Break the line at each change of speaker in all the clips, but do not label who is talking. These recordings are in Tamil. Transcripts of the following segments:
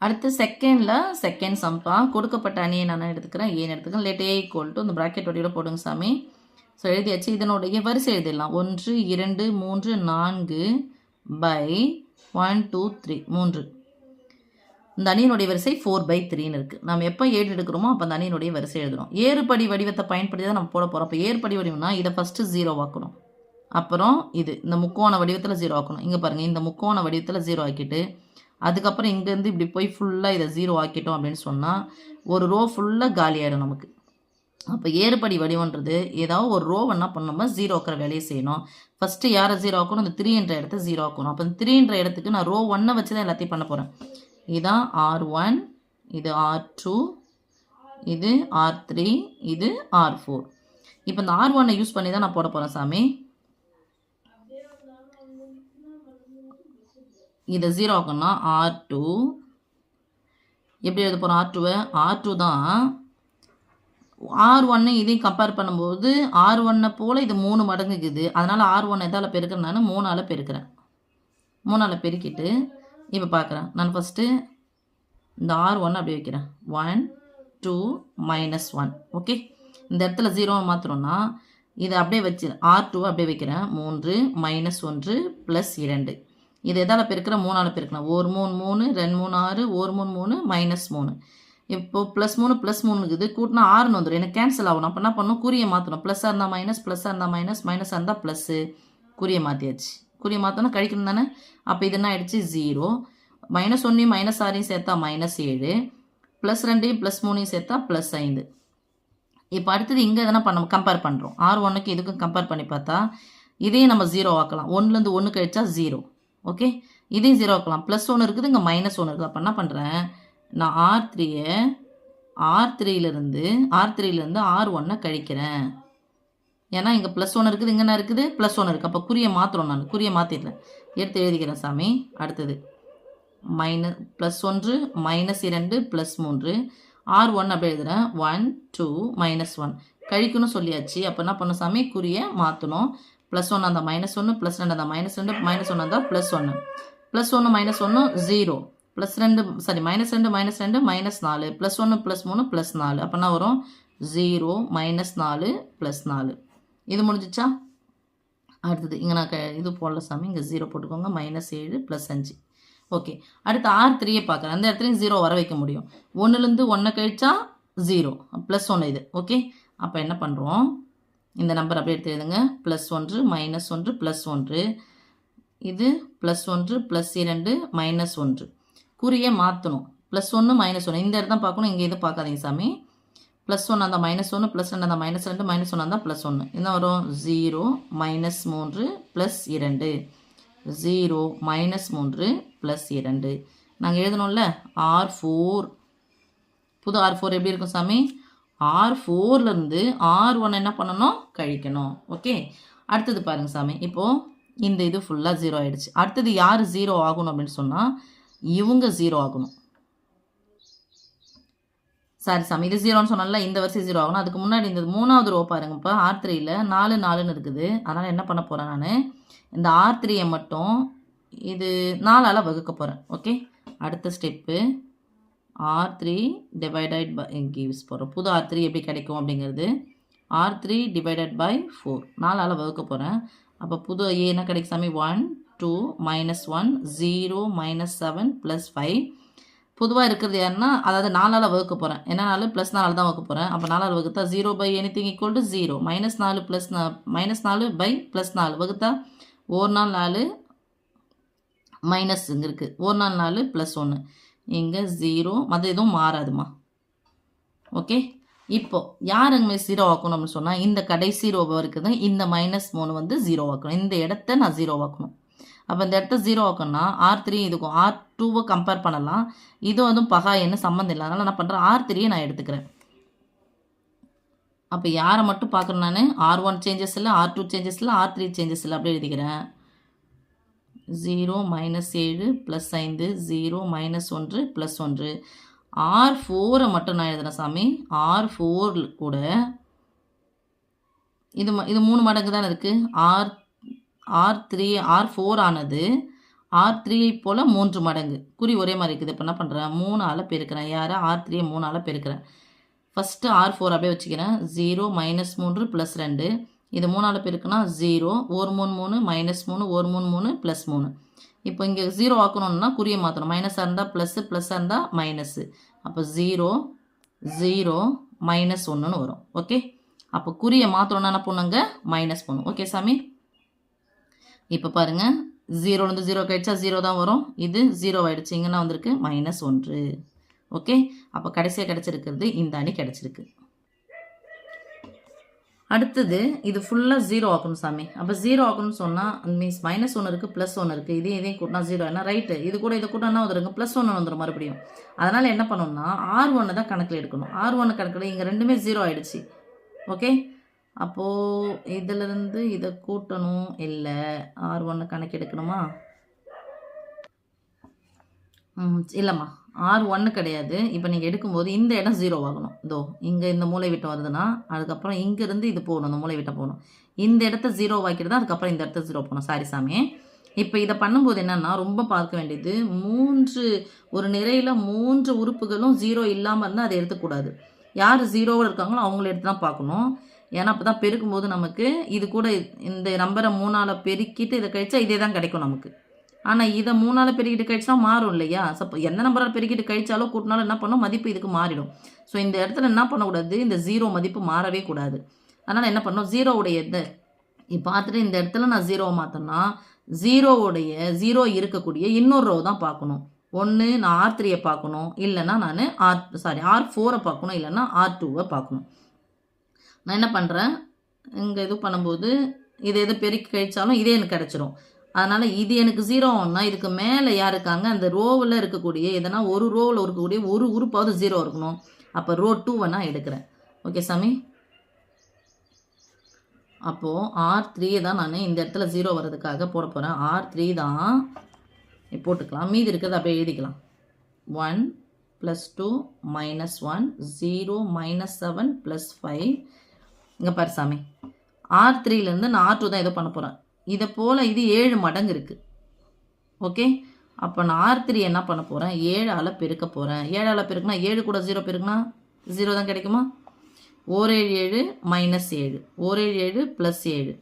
அடுத்து செகண்ட் சம்பா கொடுக்கப்பட்ட அணியை நான் எடுத்துக்கிறேன் ஏன்னு எடுத்துக்கிறேன். லெட் ஏ ஈக்குவல் டு இந்த ப்ராக்கெட் வடிவில் போடுங்க சாமி. ஸோ எழுதியாச்சு. இதனுடைய வரிசை எழுதிடலாம். 1 2 3 4 பை 1 2 3 3. இந்த அணியினுடைய வரிசை 4/3ன்னு இருக்குது. நம்ம எப்போ ஏடு எடுக்கிறோமோ அப்போ அந்த அணியினுடைய வரிசை எழுதுகிறோம். ஏறுபடி வடிவத்தை பயன்படுத்தி தான் நம்ம போட போகிறோம். அப்போ ஏறுபடி வடிவம்னா இதை ஃபஸ்ட்டு 0 ஆக்கணும். அப்புறம் இந்த முக்கோண வடிவத்தில் 0 ஆக்கணும். இங்கே பாருங்கள், இந்த முக்கோண வடிவத்தில் 0 ஆக்கிட்டு அதுக்கப்புறம் இங்கேருந்து இப்படி போய் ஃபுல்லாக இதை 0 ஆக்கிட்டோம் அப்படின்னு சொன்னால் ஒரு ரோ ஃபுல்லாக காலியாகிடும் நமக்கு. அப்போ ஏறுபடி வடிவன்றது ஏதாவது ஒரு ரோ என்ன பண்ணோம்னா 0 ஆக்கிற வேலையை செய்யணும். ஃபஸ்ட்டு யாரை 0 ஆக்கணும்? இந்த 3 என்ற இடத்த 0 ஆக்கணும். அப்போ இந்த 3 என்ற இடத்துக்கு நான் ரோ 1 வச்சு தான் எல்லாத்தையும் பண்ண போகிறேன். இதுதான் R1, இது R2, இது R3, இது R4. இப்போ இந்த R1 யூஸ் பண்ணி தான் நான் போட போகிறேன் சாமி. இதை 0 ஆக்கணும்னா R2 எப்படி எழுத போகிறோம்? R2 தான் R1 இதையும் கம்பேர் பண்ணும்போது R1 போல் இது 3 மடங்குக்குது. அதனால் R1 எதால் பெருக்கிறேன்? நான் 3ஆல் பெருக்கிறேன். 3ஆல் பெருக்கிட்டு இப்போ பார்க்குறேன். நான் ஃபஸ்ட்டு இந்த R1 அப்படி வைக்கிறேன். 1 2 -1. ஓகே, இந்த இடத்துல 0 மாற்றணும்னா இதை அப்படியே வச்சு R2 அப்படியே வைக்கிறேன். 3 -1 +2. இது எதால் பெருக்கிற? 3ஆல் பெருக்கணும். 1 3 3 2 3 6 1 3 3 -3. இப்போது +3 +3 இருக்குது. கூட்டினா 6ன்னு வந்துடும். எனக்கு கேன்சல் ஆகணும். அப்போ என்ன பண்ணணும்? குறியை மாற்றணும். ப்ளஸ்ஸாக இருந்தால் மைனஸ், ப்ளஸ்ஸாக இருந்தால் மைனஸ், மைனஸாக இருந்தால் ப்ளஸ்ஸு. குறியை மாற்றியாச்சு. குறியை மாற்றணும் கழிக்கணும் தானே. அப்போ இது என்ன ஆகிடுச்சு? 0. -1 -6 சேர்த்தா -7, +2 +3 சேர்த்தா +5. இப்போ அடுத்தது இங்கே எதனா பண்ண கம்பேர் பண்ணுறோம். R1க்கு இதுக்கும் கம்பேர் பண்ணி பார்த்தா இதையும் நம்ம 0 ஆக்கலாம். 1லேருந்து 1 கழிச்சா 0. ஓகே, இதையும் 0 ஆக்கலாம். +1 இருக்குது, இங்கே -1 இருக்குது. அப்போ என்ன பண்ணுறேன்? நான் R3லேருந்து R1 கழிக்கிறேன். ஏன்னா இங்கே +1 இருக்குது, இங்கே என்ன இருக்குது? +1 இருக்குது. அப்போ குறியை மாற்றுறோம். நான் குறியை மாற்றிடுறேன், எடுத்து எழுதிக்கிறேன் சாமி. அடுத்தது +1 -2 +3 R1 அப்படி எழுதுகிறேன். 1 2 -1 கழிக்கணும் சொல்லியாச்சு. அப்போ என்ன பண்ணணும் சாமி? குறியை மாற்றணும். +1 அந்த -1, +2 அந்த -2, -1 அந்த +1, +1 -1 0, +2 சாரி -2 -2 -4, +1 +3 +4. அப்போனா வரும் 0 -4 +4. இது முடிஞ்சிச்சா? அடுத்தது இங்கே நான் இது போடல சாமி, இங்கே 0 போட்டுக்கோங்க. -7 +5. ஓகே, அடுத்து R3யை பார்க்குறேன். அந்த இடத்துலையும் 0 வர வைக்க முடியும். 1லேருந்து 1 கழிச்சா 0, +1 இது. ஓகே, அப்போ என்ன பண்ணுறோம்? இந்த நம்பர் அப்படியே எடுத்து எழுதுங்க. +1 -1 +1, இது +1 +2 -1. குறியை மாற்றணும். +1 -1 இந்த இடத்த பார்க்கணும், இங்கே இது பார்க்காதீங்க சாமி. +1 அந்த -1, +2 அந்த -2, -1 அந்த +1. என்ன வரும்? 0 -3 +2, 0 -3 +2. நாங்கள் எழுதணும்ல R4. புது R4 எப்படி இருக்கும் சாமி? R4லேருந்து R1 என்ன பண்ணணும்? கழிக்கணும். ஓகே, அடுத்தது பாருங்கள் சாமி. இப்போது இந்த இது ஃபுல்லாக 0 ஆகிடுச்சு. அடுத்தது யார் 0 ஆகணும் அப்படின்னு சொன்னால் இவங்க 0 ஆகணும். சாரி சாமி, இது 0ன்னு சொன்னால இந்த வரிசை 0 ஆகணும். அதுக்கு முன்னாடி இந்த 3வது ரோ பாருங்கப்பா. R3ல் 4 4ன்னு இருக்குது. அதனால் என்ன பண்ண போகிறேன்? நான் இந்த R3யை மட்டும் இது 4ஆல் வகுக்க போகிறேன். ஓகே, அடுத்த step R3 divided by gives போகிறோம். புது R3 எப்படி கிடைக்கும் அப்படிங்கிறது R3 டிவைடட் பை 4 4ஆல் வகுக்க போகிறேன். அப்போ புது என்ன கிடைக்கும் சாமி? 1 2 -1 0 -7 +5. பொதுவாக இருக்கிறது யாருன்னா, அதாவது 4ஆல் வகுக்க போகிறேன். என்ன 4 +4 தான் வகுக்க போகிறேன். அப்போ 4ஆல் வகுத்தா 0 by anything equal to 0. -4 -4 by +4 வகுத்தா 1 4 4 மைனஸ் இங்கே இருக்குது. 1 4 4 +1 இங்கே 0. மற்ற எதுவும் மாறாதுமா. ஓகே, இப்போது யார் அங்கே 0 ஆக்கணும் அப்படின்னு சொன்னால் இந்த கடைசி ரோவை இருக்குது. இந்த -3 வந்து 0 ஆக்கணும். இந்த இடத்த நான் 0 ஆக்கணும். அப்போ இந்த இடத்த 0 ஆக்கணும்னா R3 இதுக்கும் R2வை கம்பேர் பண்ணலாம். இதுவும் அதுவும் பகா என்ன சம்மந்தம் இல்லை. அதனால் நான் பண்ணுறேன், R3யை நான் எடுத்துக்கிறேன். அப்போ யாரை மட்டும் பார்க்குறேன்? நான் R1 சேஞ்சஸ் இல்லை, R2 சேஞ்சஸ் இல்லை, R3 சேஞ்சஸ் இல்லை. அப்படியே எழுதிக்கிறேன். 0 -7 +5 0 -1 +1. R4 மட்டும் நான் எழுதுகிறேன் சாமி. R4 கூட இது 3 மடங்கு தானே இருக்குது. R4 ஆனது R3ஐ போல் 3 மடங்கு. குறி ஒரே மாதிரி இருக்குது. இப்போ என்ன பண்ணுறேன், 3ஆல் பெருக்கிறேன். யாரை? R3ஐ 3ஆல் பெருக்கிறேன். ஃபஸ்ட்டு R4 அப்படியே வச்சுக்கிறேன். 0 -3 +2. இது 3ஆல் பெருக்குனா 0, ஒரு 3 3, -3, ஒரு 3 3, +3. இப்போ இங்கே 0 ஆக்கணும்னா குறியை மாற்றணும். மைனஸாக இருந்தால் ப்ளஸ்ஸு, ப்ளஸ்ஸாக இருந்தால் மைனஸு. அப்போ 0 0 -1ன்னு வரும். ஓகே, அப்போ குறியை மாற்றணும்னா என்ன பண்ணுங்க, மைனஸ் பண்ணும். ஓகே சாமி, இப்போ பாருங்கள், 0லேருந்து 0 கழிச்சா 0 தான் வரும். இது 0 ஆகிடுச்சு. இங்கன்னா வந்திருக்கு -1. ஓகே, அப்போ கடைசியாக கிடச்சிருக்கிறது இந்த அணி கிடச்சிருக்கு. அடுத்தது இது ஃபுல்லாக 0 ஆக்கணும் சாமி. அப்போ 0 ஆக்கணும்னு சொன்னால் மீன்ஸ் -1 இருக்குது, +1 இருக்குது. இதையும் கூட்டினா 0 என்ன ரைட்டு. இது கூட இதை கூட்டினா வந்துருங்க, +1 வந்துடும் மறுபடியும். அதனால் என்ன பண்ணணும்னா R1 தான் கணக்கில் எடுக்கணும். R1 கணக்கில் இங்கே ரெண்டுமே 0 ஆகிடுச்சு. ஓகே, அப்போது இதிலிருந்து இதை கூட்டணும். இல்லை, R1 கணக்கு எடுக்கணுமா? இல்லைம்மா, R1 கிடையாது. இப்போ நீங்கள் எடுக்கும்போது இந்த இடம் 0 ஆகணும். இதோ இங்கே இந்த மூளை விட்டம் வருதுன்னா அதுக்கப்புறம் இங்கேருந்து இது போகணும், இந்த மூளை விட்டம் போகணும். இந்த இடத்த 0 ஆக்கிட்டு அதுக்கப்புறம் இந்த இடத்த 0 போகணும். சாரி சாமி. இப்போ இதை பண்ணும்போது என்னென்னா ரொம்ப பார்க்க வேண்டியது, ஒரு நிறையில் 3 உறுப்புகளும் 0 இல்லாமல் இருந்தால் அதை எடுத்துக்கூடாது. யார் 0வில் இருக்காங்களோ அவங்கள எடுத்து தான் பார்க்கணும். ஏன்னா அப்போ தான் பெருக்கும்போது நமக்கு இது கூட இந்த நம்பரை 3ஆல் பெருக்கிட்டு இதை கழிச்சா இதே தான் கிடைக்கும் நமக்கு. ஆனால் இதை 3ஆல் பெருக்கிட்டு கழிச்சா மாறும் இல்லையா? சப்போ எந்த நம்பரால் பெருக்கிட்டு கழிச்சாலும் கூட்டினாலும் என்ன பண்ணும், மதிப்பு இதுக்கு மாறிடும். ஸோ இந்த இடத்துல என்ன பண்ணக்கூடாது, இந்த 0 மதிப்பு மாறவே கூடாது. அதனால் என்ன பண்ணணும், 0உடைய இதை பார்த்துட்டு இந்த இடத்துல நான் 0 மாற்றோன்னா 0 இருக்கக்கூடிய இன்னொரு ரோ தான் பார்க்கணும். ஒன்று நான் R3ஐ பார்க்கணும், இல்லைன்னா நான் R4ஐ பார்க்கணும், இல்லைன்னா R2ஐ பார்க்கணும். நான் என்ன பண்ணுறேன், இங்கே இது பண்ணும்போது இதை எது பெருக்கி கழிச்சாலும் இதே எனக்கு கிடச்சிரும். அதனால் இது எனக்கு 0 ஆகும்னா இதுக்கு மேலே யார் இருக்காங்க, அந்த ரோவில் இருக்கக்கூடிய எதனா ஒரு ரோவில் இருக்கக்கூடிய ஒரு உறுப்பாவது 0 இருக்கணும். அப்போ ரோ 2 நான் எடுக்கிறேன். ஓகே சாமி, அப்போது R3 தான் நான் இந்த இடத்துல 0 வர்றதுக்காக போட போகிறேன். R3 தான் போட்டுக்கலாம். மீதி இருக்கிறது அப்படியே எழுதிக்கலாம். 1 +2 -1 0 -7 +5. இங்கே பாரு சாமி, R3லேருந்து நான் R2 தான் ஏதோ பண்ண போகிறேன். இதை போல் இது 7 மடங்கு இருக்குது. ஓகே, அப்போ நான் R3 என்ன பண்ண போகிறேன், 7ஆல் பெருக்க போகிறேன். 7ஆல் பெருக்குனா 7 கூட 0 பெருக்குனா 0 தான் கிடைக்குமா? 1 7 -7, 1 7 +7.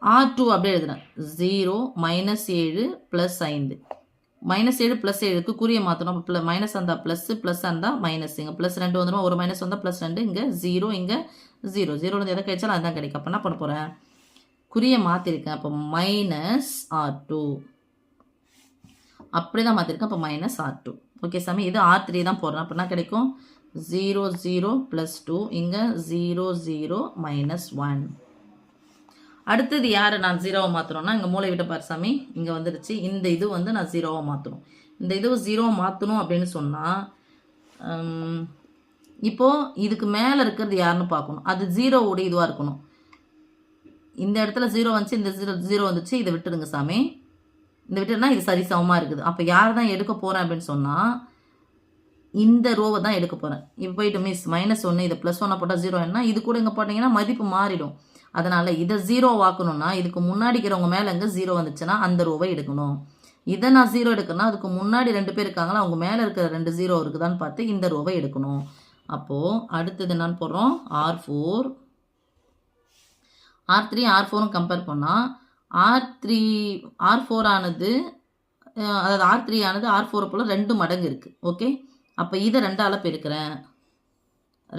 R2 அப்படியே எழுதுறேன். 0 -7 +5. -7 +7க்கு குறியை மாற்றணும். அப்போ மைனஸ் இருந்தால் ப்ளஸ்ஸு, ப்ளஸ் இருந்தால் மைனஸ். இங்கே +2 வந்துடும். ஒரு மைனஸ் வந்தால் +2. இங்கே 0, இங்கே 0. 0 எதை கிடைச்சாலும் அதுதான் கிடைக்கும். அப்போ என்ன பண்ண போகிறேன், குறியை மாற்றிருக்கேன். அப்போ -R2 அப்படி தான் மாற்றிருக்கேன். அப்போ -R2. ஓகே சாமி, இது R3 தான் போடுறேன். அப்போ என்ன கிடைக்கும், 0 0 +2, இங்கே 0 0 -1. அடுத்தது யார் நான் 0வை மாற்றணும்னா, இங்கே மூளை விட்ட பாரு சாமி, இங்கே வந்துடுச்சு. இந்த இது நான் 0வை மாற்றணும். இந்த இது 0 மாற்றணும் அப்படின்னு சொன்னால் இப்போது இதுக்கு மேலே இருக்கிறது யாருன்னு பார்க்கணும். அது 0வோட இதுவாக இருக்கணும். இந்த இடத்துல 0 வந்துச்சு, இந்த 0 வந்துச்சு. இதை விட்டுடுங்க சாமி. இந்த விட்டுனா இது சரிசமமாக இருக்குது. அப்போ யார் தான் எடுக்க போகிறேன் அப்படின்னு சொன்னால் இந்த ரோவை தான் எடுக்க போகிறேன். இப்போ போயிட்டு மிஸ் -1 இதை +1 போட்டால் 0 என்ன, இது கூட இங்கே போட்டிங்கன்னா மதிப்பு மாறிடும். அதனால் இதை 0 ஆக்கணும்னா இதுக்கு முன்னாடி இருக்கிறவங்க மேலே இங்கே 0 வந்துச்சுன்னா அந்த ரோவை எடுக்கணும். இதை நான் 0 எடுக்கணும்னா அதுக்கு முன்னாடி 2 பேர் இருக்காங்களா, அவங்க மேலே இருக்கிற 2 0 இருக்குதான்னு பார்த்து இந்த ரோவை எடுக்கணும். அப்போது அடுத்தது என்னன்னு போடுறோம், R4 R3 R4ம் கம்பேர் பண்ணால் R4 ஆனது அதாவது R3 ஆனது R4 போல் 2 மடங்கு இருக்குது. ஓகே, அப்போ இதை 2ஆல் பெருக்கிறேன்.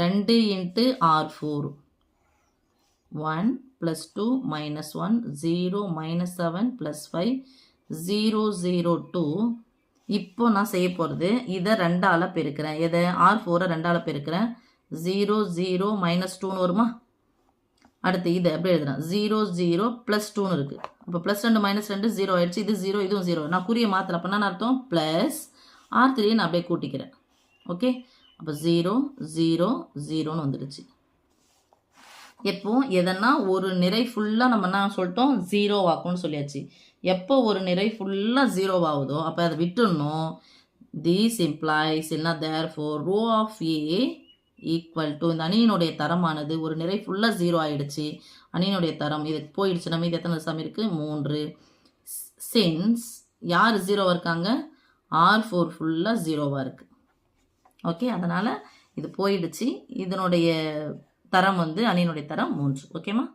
2 × R4 1 +2 -1 0 -7 +5 0 0 2. இப்போ நான் செய்ய போகிறது இதை 2ஆல் பெருக்கிறேன். எதை, R4ஐ 2ஆல் பெருக்கிறேன். 0 0 -2ன்னு வருமா? அடுத்து இதை எப்படி எழுதுறேன், 0 0 +2ன்னு இருக்குது. அப்போ +2 -2 0 ஆயிடுச்சு. இது 0, இதுவும் 0. நான் குறியை மாற்றல. அப்போ என்ன அர்த்தம், ப்ளஸ் R3 நான் அப்படியே கூட்டிக்கிறேன். ஓகே, அப்போ 0 0 0ன்னு வந்துடுச்சு. எப்போ எதனா ஒரு நிறை ஃபுல்லாக நம்ம என்ன சொல்லிட்டோம், 0 ஆக்கும்னு சொல்லியாச்சு. எப்போ ஒரு நிறை ஃபுல்லாக 0 ஆகுதோ அப்போ அதை விட்டுடணும். திஸ் இம்ப்ளாய்ஸ் இல்லைனா therefore row of A equal to இந்த அணியினுடைய தரமானது ஒரு நிறை ஃபுல்லாக 0 ஆகிடுச்சு. அணியினுடைய தரம் இது போயிடுச்சு. நம்ம இது எத்தனை சம் இருக்குது, 3. சின்ஸ் யார் ஜீரோவாக இருக்காங்க? R4 ஃபுல்லாக ஜீரோவாக இருக்குது. ஓகே, அதனால் இது போயிடுச்சு. இதனுடைய தரம் வந்து அணியினுடைய தரம் 3. ஓகேம்மா?